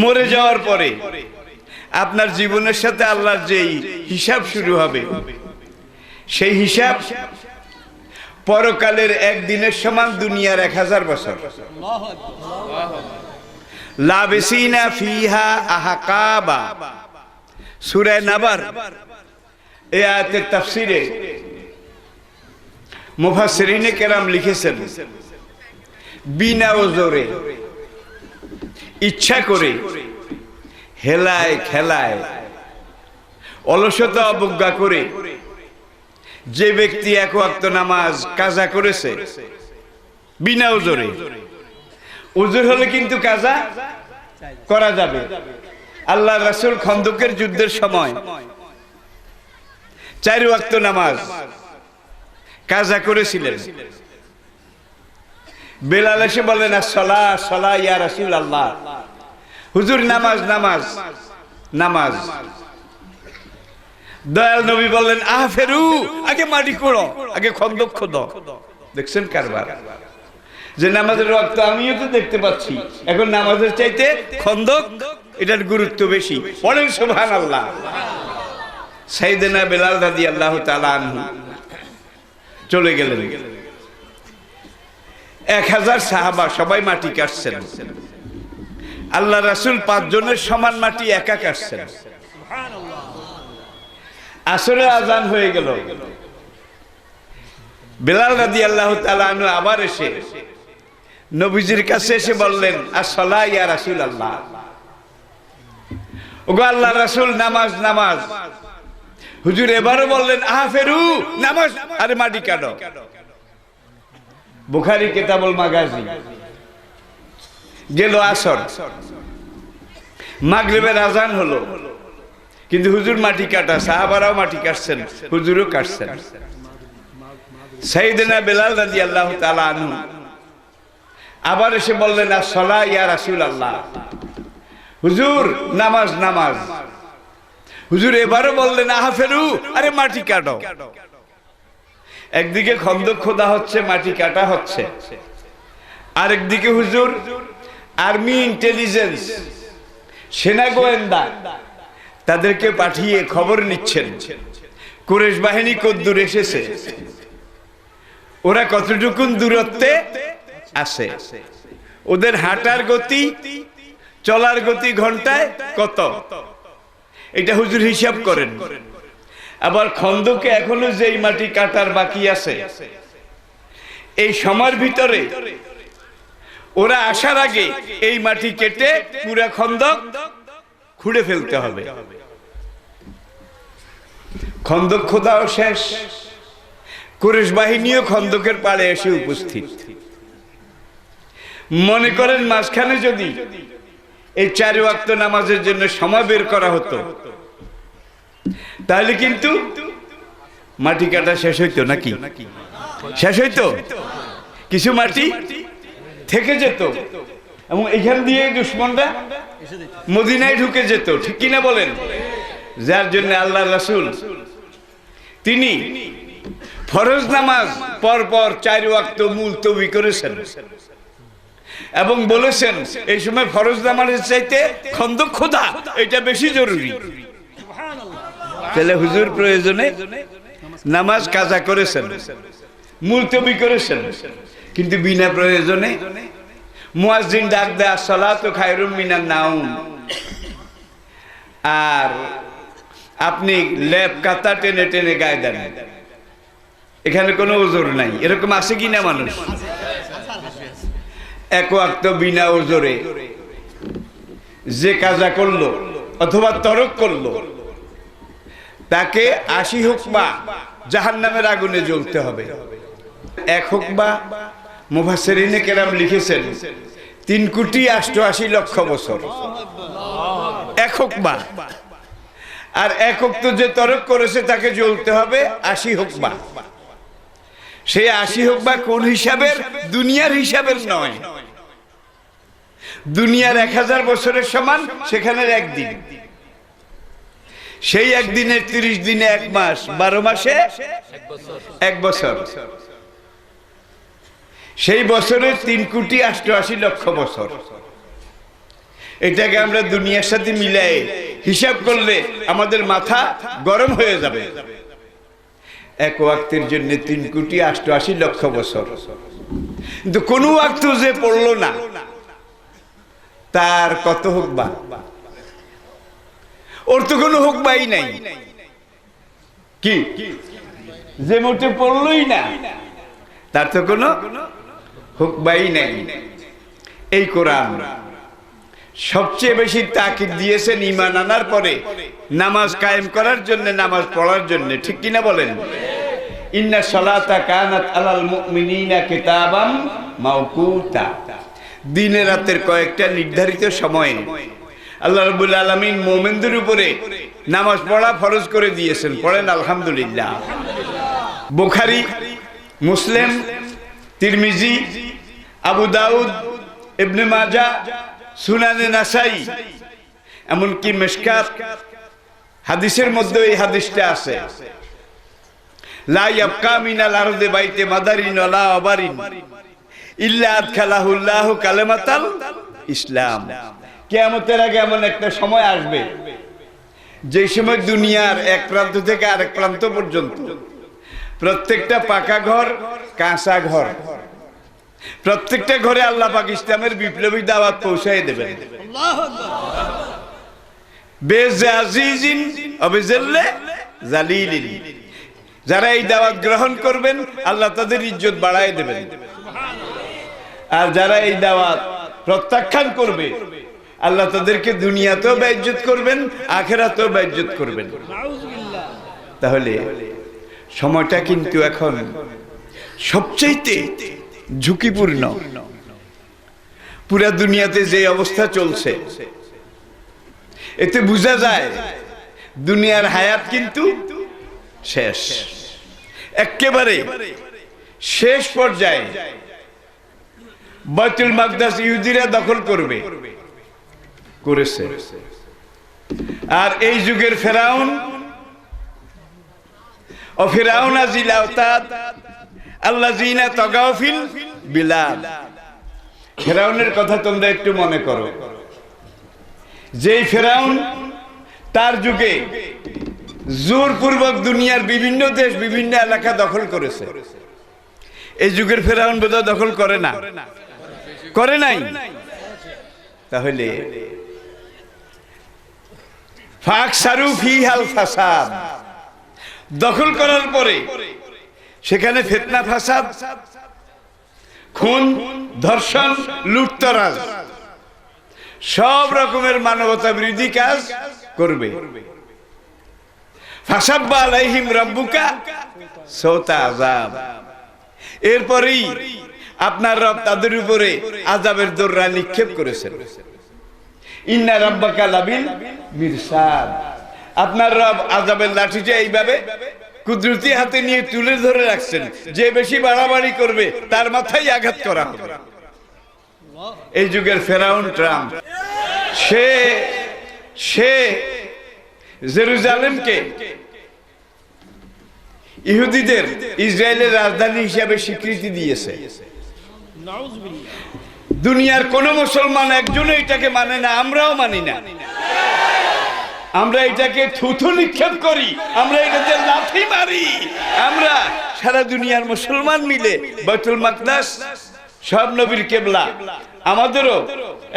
মরে যাওয়ার পরে আপনার জীবনের সাথে আল্লাহর যেই হিসাব শুরু হবে, সেই হিসাব পরকালের একদিনের সমান দুনিয়ার 1000 বছর। লাবিসিনা ফিহা আহকাবা, সূরা নাবার এই আয়াতের তাফসিরে মুফাসসিরিনে কেরাম লিখেছেন, বিনা ওজরে ইচ্ছা করে হেলায় খেলায় অলসতা অবজ্ঞা করে যে ব্যক্তি এক ওয়াক্ত নামাজ কাজা করেছে বিনা ওজরে, ওজর হলে কিন্তু কাজা করা যাবে। আল্লাহ রাসূল খন্দকের যুদ্ধের সময় 4 ওয়াক্ত নামাজ কাজা করেছিলেন। বেলাল এসে বলেন, আসসালাহ সালাহ ইয়া রাসূলুল্লাহ, হুজুর নামাজ নামাজ নামাজ। দয়াল নবী বললেন, আফেরু, আগে মাটি কোড়ো, আগে খন্দক খোদো। দেখছেন কারবার, যে নামাজের ওয়াক্ত আমিও তো দেখতে পাচ্ছি, এখন নামাজের চাইতে খন্দক এটার গুরুত্ব বেশি। পড়েন সুবহানাল্লাহ। সাইয়েদনা বেলাল রাদিয়াল্লাহু তাআলা আনহু চলে গেলেন। 1000 সাহাবা সবাই মাটি কাটছেন। আল্লাহ রাসূল 5 জনের সমান মাটি একা কাটছেন। আসরের আজান হয়ে গেল। বেলাল রাদিয়াল্লাহু তাআলা আনহু আবার এসে নবীজির কাছে এসে বললেন, আসসালাহ ইয়া রাসূলুল্লাহ, ওগো আল্লাহর রাসূল নামাজ নামাজ। হুজুর এবারও বললেন, আফেরু, নামাজ, আরে মাটি কাটো। বুখারী কিতাবুল মাগাজি। গেল আসর, মাগরিবের আজান হলো, কিন্তু হুজুর মাটি কাটা, সাহাবারাও মাটি কাটছেন, হুজুরও কাটছেন। সাইয়েদনা বেলাল রাদিয়াল্লাহু তাআলা আনহু আবার এসে বললেন, আসসালাহ ইয়া রাসূলুল্লাহ, হুজুর নামাজ নামাজ। হুজুর এবারও বললেন, আহফেরু, আরে মাটি কাটো। একদিকে খন্দক খোদা হচ্ছে, মাটি কাটা হচ্ছে, আরেকদিকে হুজুর আর্মি ইন্টেলিজেন্স, সেনা গোয়েন্দা তাদেরকে পাঠিয়ে খবর নিচ্ছেন কুরাইশ বাহিনী কদ্দূর এসেছে, ওরা কতটুকুন দূরত্বে আছে, ওদের হাঁটার গতি চলার গতি ঘন্টায় কত, এটা হুজুর হিসাব করেন। আবার খন্দকে এখনো যেই মাটি কাটার বাকি আছে, এই সময়ের ভিতরে ওরা আসার আগে এই মাটি কেটে পুরা খন্দক খুঁড়ে ফেলতে হবে। খন্দক খোদাও শেষ, কুরাইশ বাহিনীও খন্দকের পাড়ে এসে উপস্থিত। মনে করেন মাঝখানে যদি এই 4 ওয়াক্ত নামাজের জন্য সময় বের করা হতো, তাহলে কিন্তু মাটি কাটা শেষ হইতো নাকি? শেষ হইতো, কিছু মাটি থেকে যেত এবং এখান দিয়ে দুশমনরা মদিনায় ঢুকে যেত, ঠিক কিনা বলেন? যার জন্য আল্লাহ রাসূল তিনি ফরজ নামাজ পর পর 4 ওয়াক্ত মুলতবি করেছেন এবং বলেছেন এই সময় ফরজ নামাজের চাইতে খন্দক খোদা এটা বেশি জরুরি। তাহলে হুজুর প্রয়োজনে নামাজ কাজা করেছেন, মুলতবি করেছেন, কিন্তু বিনা প্রয়োজনে মুয়াজ্জিন ডাক দেয় আসসালাতু খায়রুম মিনান নাউম, আর আপনি লেপ কাতা টেনে টেনে গায়ে দেন, এখানে কোনো ওজর নাই। এরকম আছে কিনা মানুষ? 1 ওয়াক্ত বিনা ওজরে যে কাজা করলো অথবা তরক করলো, তাকে 80 হুকমা জাহান্নামের আগুনে জ্বলতে হবে। 1 হুকমা মুফাসসিরিনে কেরাম লিখেছেন 3,88,00,000 বছর 1 হুকমা। আর 1 ওয়াক্ত যে তরক করেছে তাকে জ্বলতে হবে 80 হুকমা। সেই 80 হুকমা কোন হিসাবের? দুনিয়ার হিসাবের নয়, দুনিয়ার 1000 বছরের সমান, সেখানের একদিন। সেই একদিনের 30 দিনে 1 মাস, 12 মাসে 1 বছর। সেই বছরে 3,88,00,000 বছর। এটাকে আমরা দুনিয়ার সাথে মিলাই হিসাব করলে আমাদের মাথা গরম হয়ে যাবে। এক ওয়াক্তের জন্য 3,88,00,000 বছর, কিন্তু কোন ওয়াক্ত যে পড়লো না তার কত হুকবা? ওর তো কোনো হুকবাই নাই। কি যে মোটে পড়লই না তার তো কোনো হুকবাই নাই। এই কোরআন সবচেয়ে বেশি তাকিদ দিয়েছেন ঈমান আনার পরে নামাজ কায়েম করার জন্য, নামাজ পড়ার জন্য, ঠিক কিনা বলেন? ইন্না সালাতা কানাত আলাল মুমিনিনা কিতাবাম মাওকুতা। দিনে রাতের কয়েকটা নির্ধারিত সময়ে আল্লাহ রাব্বুল আলামিন মুমিনদের উপরে নামাজ পড়া ফরজ করে দিয়েছেন। পড়েন আলহামদুলিল্লাহ। বুখারী, মুসলিম, তিরমিজি, আবু দাউদ, ইবনে মাজাহ, সুনানে নাসাই, এমনকি মিশকাত হাদিসের মধ্যে এই হাদিসটা আছে, লা ইয়াবকা মিনাল আরদি বাইতে মাদারিন ওয়ালা আবারিন ইল্লা আদখালাহুল্লাহু কালিমাতাল ইসলাম। কিয়ামতের আগে এমন একটা সময় আসবে যে সময় দুনিয়ার এক প্রান্ত থেকে আরেক প্রান্ত পর্যন্ত প্রত্যেকটা পাকা ঘর, কাঁচা ঘর, প্রত্যেকটা ঘরে আল্লাহ পাক ইসলামের বিপ্লবী দাওয়াত পৌঁছায় দেবেন। আল্লাহু আকবার। বেজাজিজিন অবিজাল্লে জালিলিন। যারা এই দাওয়াত গ্রহণ করবেন আল্লাহ তাদের ইজ্জত বাড়ায় দেবেন, আর যারা এই দাওয়াত প্রত্যাখ্যান করবে আল্লাহ তাদেরকে দুনিয়াতেও বেইজ্জত করবেন, আখিরাতেও বেইজ্জত করবেন। তাহলে সময়টা কিন্তু এখন সবচেয়ে ঝুঁকিপূর্ণ। পুরা দুনিয়াতে যে অবস্থা চলছে এতে বোঝা যায় দুনিয়ার হায়াত কিন্তু শেষ, একেবারে শেষ পর্যায়ে। বাইতুল মাকদাস ইহুদিরা দখল করবে, করেছে। আর এই যুগের ফেরাউন ও ফিরাউনা জিল আওতাদ আল্লাযিনা তাগাউ ফিল বিলাদ। ফেরাউনের কথা তোমরা একটু মনে করো। যেই ফেরাউন তার যুগে জোরপূর্বক দুনিয়ার বিভিন্ন দেশ, বিভিন্ন এলাকা দখল করেছে, এই যুগের ফেরাউন বোধহয় দখল করে না, করে নাই। তাহলে ফাকসারু ফিহাল ফাসাদ, দখল করার পরে সেখানে ফিতনা, ফাসাদ, খুন, ধর্ষণ, লুটতরাজ, সব রকমের মানবতা বিরোধী কাজ করবে। ফাসাব্বা আলাইহিম রাব্বুকা সাওতা আযাব। এরপরেই আপনার রব তাদের উপরে আযাবের দোররা নিক্ষেপ করেছেন। ইন্না রাব্বাকা লাবিল মিরসাদ। আপনার রব আযাবের লাঠিটা এইভাবে কুদরতি হাতে নিয়ে তুলে ধরে রাখছেন, যে বেশি বাড়াবাড়ি করবে তার মাথায় আঘাত করা হবে। এই যুগের ফেরাউন ট্রাম্প, সে জেরুজালেমকে ইহুদিদের ইসরায়েলের রাজধানী হিসাবে স্বীকৃতি দিয়েছে। দুনিয়ার কোন মুসলমান একজনও এটাকে মানে না, আমরাও মানি না। আমরা এটাকে থুথু নিক্ষেপ করি, আমরা এটাতে লাথি মারি। আমরা সারা দুনিয়ার মুসলমান মিলে বাইতুল মাকদাস সব নবীর কেবলা, আমাদেরও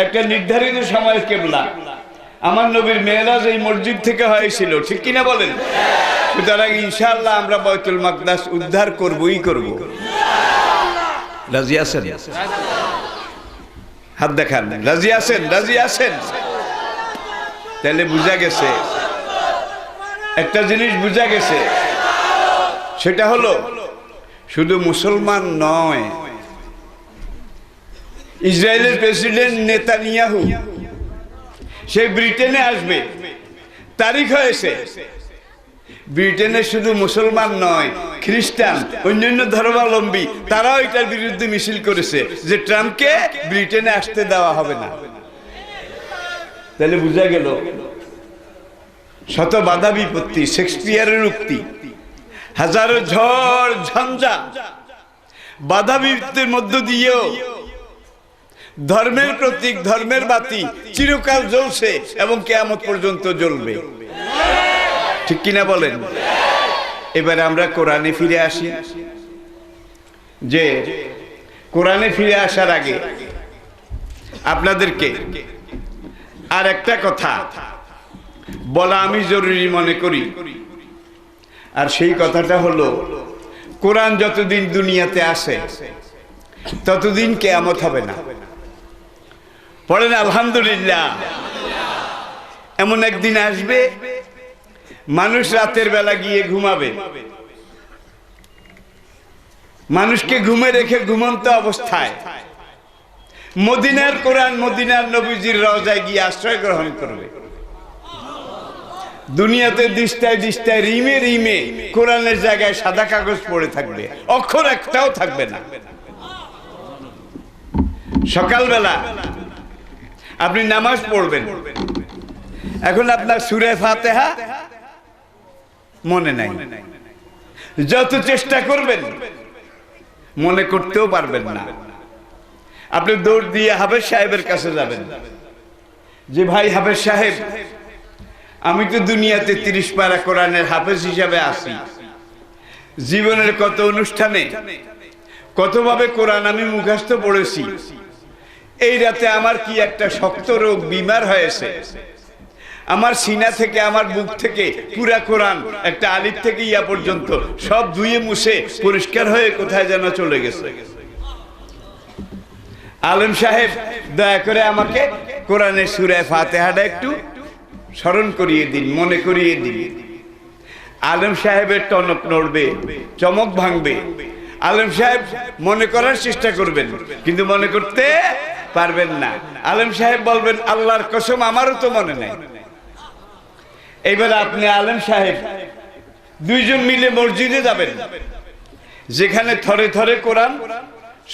একটা নির্ধারিত সময়ের কেবলা। আমার নবীর মেরাজ এই মসজিদ থেকে হয়েছিল, ঠিক কিনা বলেন? সুতরাং ইনশাআল্লাহ আমরা বাইতুল মাকদাস উদ্ধার করবই করব। রাজি আছেন? হাত দেখান। রাজি আছেন? রাজি আছেন? তাহলে বুঝা গেছে একটা জিনিস, বুঝা গেছে, সেটা হলো শুধু মুসলমান নয়, ইসরায়েলের প্রেসিডেন্ট নেতানিয়াহু সে ব্রিটেনে আসবে, তারিখ হয়েছে। ব্রিটেনে শুধু মুসলমান নয়, খ্রিস্টান, অন্যান্য ধর্মাবলম্বী তারাও এটার বিরুদ্ধে মিছিল করেছে যে ট্রাম্পকে ব্রিটেনে আসতে দেওয়া হবে না। তাহলে বুঝা গেল শত বাধা বিপত্তি, শেক্সপিয়ারের উক্তি, হাজারো ঝড় ঝঞ্ঝা, বাধা বিপত্তির মধ্য দিয়েও ধর্মের প্রতীক, ধর্মের বাতি চিরকাল জ্বলছে এবং কিয়ামত পর্যন্ত জ্বলবে। ঠিক কিনা বলেন? এবারে আমরা কোরআনে ফিরে আসি। যে কোরআনে ফিরে আসার আগে আপনাদেরকে আর একটা কথা বলা আমি জরুরি মনে করি। আর সেই কথাটা হলো, কোরআন যতদিন দুনিয়াতে আসে ততদিন কিয়ামত হবে না। পড়েন আলহামদুলিল্লাহ। এমন একদিন আসবে মানুষ রাতের বেলা গিয়ে ঘুমাবে, মানুষকে ঘুমে রেখে ঘুমন্ত অবস্থায় মদিনার কোরআন, মদিনার নবীজির রওজায় গিয়ে আশ্রয় গ্রহণ করবে। দুনিয়াতে দিস্তায় দিস্তায় রিমে রিমে কোরআনের জায়গায় সাদা কাগজ পড়ে থাকবে, অক্ষর একটাও থাকবে না। সকালবেলা আপনি নামাজ পড়বেন, এখন আপনার সূরা ফাতিহা মনে নাই, যত চেষ্টা করবেন মনে করতেও পারবেন না। আপনি দৌড় দিয়ে হাফেজ সাহেবের কাছে যাবেন, যে ভাই হাফেজ সাহেব, আমি তো দুনিয়াতে 30 পারা কোরআনের হাফেজ হিসাবে আছি, জীবনের কত অনুষ্ঠানে কতভাবে কোরআন আমি মুখস্থ পড়েছি, এই রাতে আমার কি একটা শক্ত রোগ বিমার হয়েছে, আমার সিনা থেকে আমার বুক থেকে পুরা কোরআন একটা আলিফ থেকে ইয়া পর্যন্ত সব ধুয়ে মুছে পরিষ্কার হয়ে কোথায় যেন চলে গেছে। আলেম সাহেব দয়া করে আমাকে কোরআনের সূরা ফাতিহাটা একটু স্মরণ করিয়ে দিন, মনে করিয়ে দিন। আলেম সাহেবের টনক নড়বে, চমক ভাঙবে। আলেম সাহেব মনে করার চেষ্টা করবেন কিন্তু মনে করতে পারবেন না। আলেম সাহেব বলবেন, আল্লাহর কসম আমারও তো মনে নাই। এইবার আপনি আলেম সাহেব দুইজন মিলে মসজিদে যাবেন, যেখানে থরে থরে কোরআন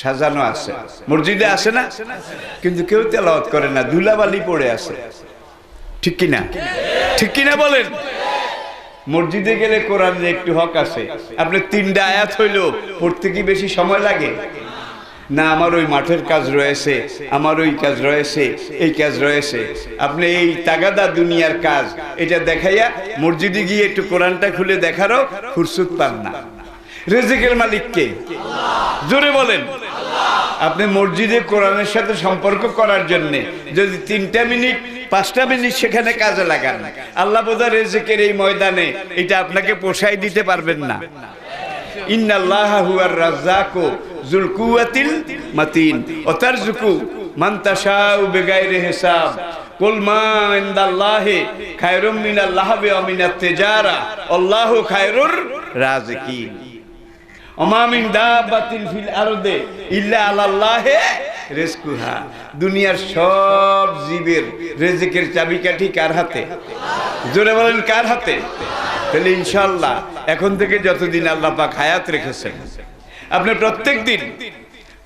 সাজানো আছে। মসজিদে আসে না, কিন্তু কেউ তেলাওয়াত করে না, ধুলাবালি পড়ে আছে। ঠিক কিনা? ঠিক কিনা বলেন? মসজিদে গেলে কোরআনের একটু হক আছে। আপনি 3টা আয়াত হইলো পড়তে কি বেশি সময় লাগে না? আমার ওই মাঠের কাজ রয়েছে, আমার ওই কাজ রয়েছে, এই কাজ রয়েছে। আপনি এই তাগাদা দুনিয়ার কাজ এটা দেখাইয়া মসজিদে গিয়ে একটু কোরআনটা খুলে দেখারও ফুরসত পান না। রিজিকের মালিক কে? জোরে বলেন। আপনি মসজিদে কোরআনের সাথে সম্পর্ক করার জন্য যদি 3টা মিনিট 5টা মিনিট সেখানে কাজে লাগান, আল্লাহ বোধহয় রিজিকের এই ময়দানে এটা আপনাকে পোষাই দিতে পারবেন না। ইন্নাল্লাহা হুয়ার রাজ্জাকু যুল কুওয়াতিল মাতিন ওয়া তারযুকু মান তাশাউ বিগাইরি হিসাব কুল মা ইনদাল্লাহি খায়রুম মিনাল লাহবি ওয়া মিনাত তিজারা আল্লাহু খায়রুর রাযিকিন ওমা মিন দাবাতিন ফিল আরদি ইল্লা আলাল্লাহি রিজকুহা। দুনিয়ার সব জীবের রিজিকের চাবিকাঠি কার হাতে? জোরে বলেন, কার হাতে? তাহলে ইনশাআল্লাহ এখন থেকে যতদিন আল্লাহ পাক হায়াত রেখেছেন, আপনি প্রত্যেকদিন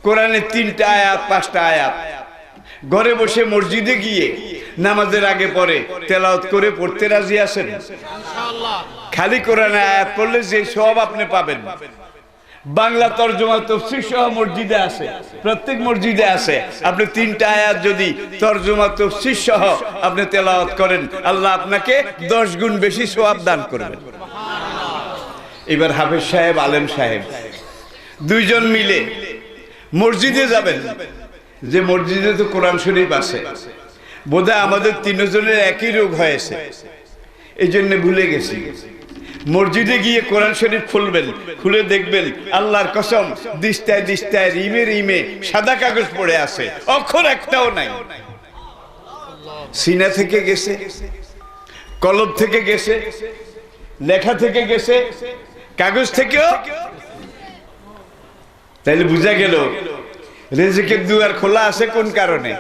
কোরআনের 3টা আয়াত 5টা আয়াত ঘরে বসে মসজিদে গিয়ে নামাজের আগে পরে তেলাওয়াত করে পড়তে রাজি আছেন? ইনশাআল্লাহ। খালি কোরআনের আয়াত পড়লে যে সওয়াব আপনি পাবেন, বাংলা তরজমা তাফসীর সহ মসজিদে আছে, প্রত্যেক মসজিদে আছে। আপনি 3টা আয়াত যদি তরজমা তাফসীর সহ আপনি তেলাওয়াত করেন, আল্লাহ আপনাকে 10 গুণ বেশি সওয়াব দান করবেন। এবার হাফেজ সাহেব, আলেম সাহেব দুইজন মিলে মসজিদে যাবেন, যে মসজিদে তো কোরআন শরীফ আছে। বোধহয় আমাদের 3 জনের একই রোগ হয়েছে, এই জন্য ভুলে গেছি। মসজিদে গিয়ে কোরআন শরীফ খুলবেন, খুলে দেখবেন আল্লাহর কসম দিস্তায় দিস্তায় রিমে রিমে সাদা কাগজ পড়ে আছে, অক্ষর একটাও নাই। সিনা থেকে গেছে, কলম থেকে গেছে, লেখা থেকে গেছে, কাগজ থেকেও। তাইলে বুঝা গেল রিজিকের দুয়ার খোলা আছে কোন কারণে?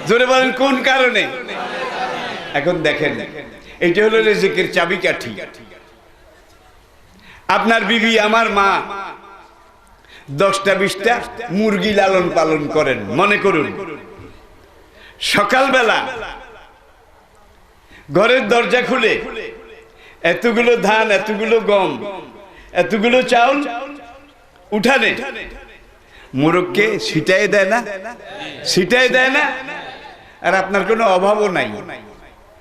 জোরে বলেন, কোন কারণে? এখন দেখেন, এটা হলো রিজিকের চাবিকাঠি। আপনার বিবি, আমার মা 10টা 20টা মুরগি লালন পালন করেন, মনে করুন। সকালবেলা ঘরের দরজা খুলে এতগুলো ধান, এতগুলো গম, এতগুলো চাউল উঠানে মোরগকে ছিটাই দেয় না, ছিটাই দেয় না। আর আপনার কোনো অভাবও নাই,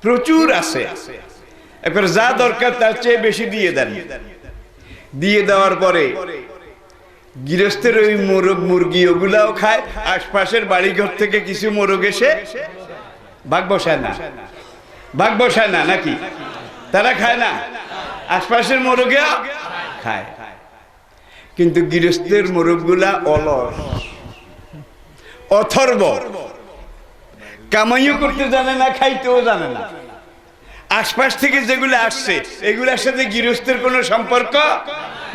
প্রচুর আছে। এবার যা দরকার তার চেয়ে বেশি দিয়ে দেন। দিয়ে দেওয়ার পরে গৃহস্থের ওই মোরগ মুরগি ওগুলাও খায়। আশপাশের বাড়িঘর থেকে কিছু মোরগ এসে ভাগ বসায় না, ভাগ বসায় না নাকি? তারা খায় না, আশপাশের মোরগেও খায়। কিন্তু গৃহস্থের মোরগগুলা অলস, অথর্ব, কামাইও করতে জানে না, খাইতেও জানে না। আশপাশ থেকে যেগুলো আসছে এগুলোর সাথে গৃহস্থের কোনো সম্পর্ক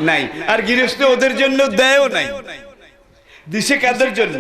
নাই, আর গৃহস্থ ওদের জন্য দেয়ও নাই। দিছে কাদের জন্য?